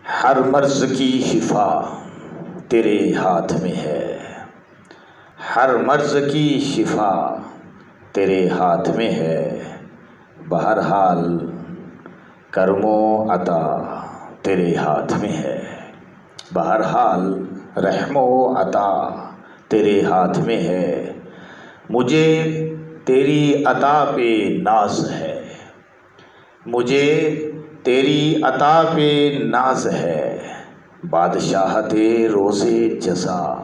ہر مرض کی شفا تیرے ہاتھ میں ہے، ہر مرض کی شفا تیرے ہاتھ میں ہے، بہرحال کرم و عطا تیرے ہاتھ میں ہے، بہرحال رحم و عطا تیرے ہاتھ میں ہے۔ مجھے تیری عطا پہ ناز ہے، مجھے تیری عطا پہ ناز ہے، بادشاہت روز جزا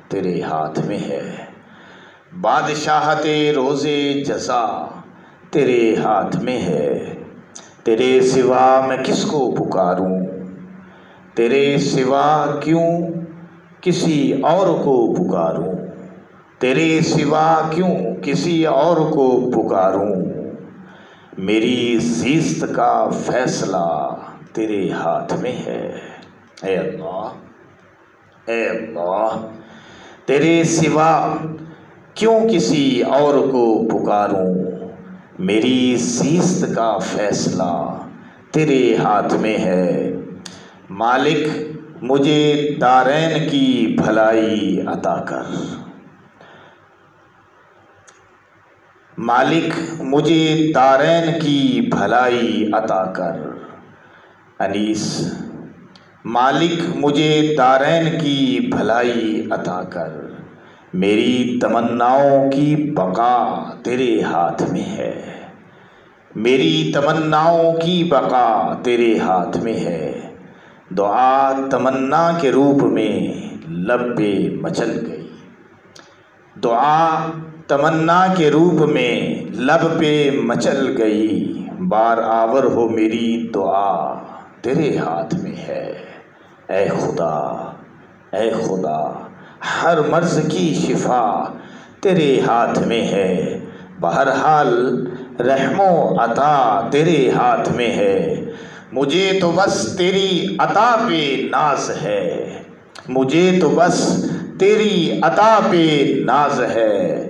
تیرے ہاتھ میں ہے، بادشاہت روز جزا تیرے ہاتھ میں ہے۔ تیرے سوا میں کس کو پکاروں، تیرے سوا کیوں کسی اور کو پکاروں، تیرے سوا کیوں کسی اور کو پکاروں۔ میری زیست کا فیصلہ تیرے ہاتھ میں ہے، اے اللہ، اے اللہ۔ تیرے سوا کیوں کسی اور کو پکاروں، میری زیست کا فیصلہ تیرے ہاتھ میں ہے۔ مالک مجھے دارین کی بھلائی عطا کر، مالک مجھے دارین کی بھلائی عطا کر۔ انیس، مالک مجھے دارین کی بھلائی عطا کر۔ میری تمناؤں کی بقا تیرے ہاتھ میں ہے، میری تمناؤں کی بقا تیرے ہاتھ میں ہے۔ دعا تمنا کے روپ میں لب پہ مچل گئی، دعا تمنا کے روپ میں لب پہ مچل گئی، بار آور ہو میری دعا تیرے ہاتھ میں ہے۔ اے خدا، اے خدا، ہر مرض کی شفا تیرے ہاتھ میں ہے، بہرحال رحم و عطا تیرے ہاتھ میں ہے۔ مجھے تو بس تیری عطا پہ ناز ہے، مجھے تو بس تیری عطا پہ ناز ہے،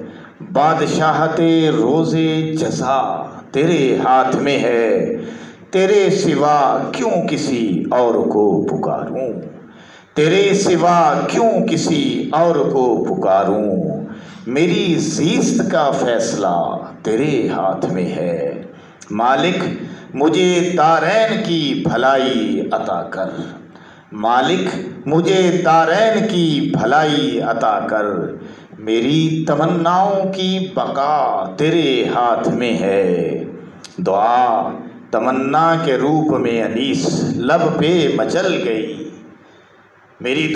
بادشاہت روز جزا تیرے ہاتھ میں ہے۔ تیرے سوا کیوں کسی اور کو پکاروں، تیرے سوا کیوں کسی اور کو پکاروں۔ میری زیست کا فیصلہ تیرے ہاتھ میں ہے، مالک مجھے دارین کی بھلائی عطا کر، مالک مجھے دارین کی بھلائی عطا کر۔ میری تمناؤں کی بقا تیرے ہاتھ میں ہے۔ دعا تمنا کے روپ میں انیس لب پہ مچل گئی، میری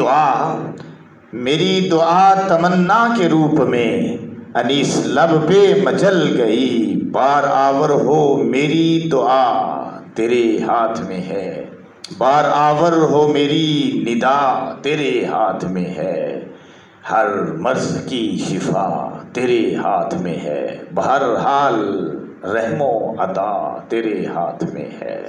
دعا تمنا کے روپ میں انیس لب پہ مچل گئی، بار آور ہو میری دعا تیرے ہاتھ میں ہے، بار آور ہو میری ندا تیرے ہاتھ میں ہے۔ ہر مرض کی شفا تیرے ہاتھ میں ہے، بہرحال رحم و عطا تیرے ہاتھ میں ہے۔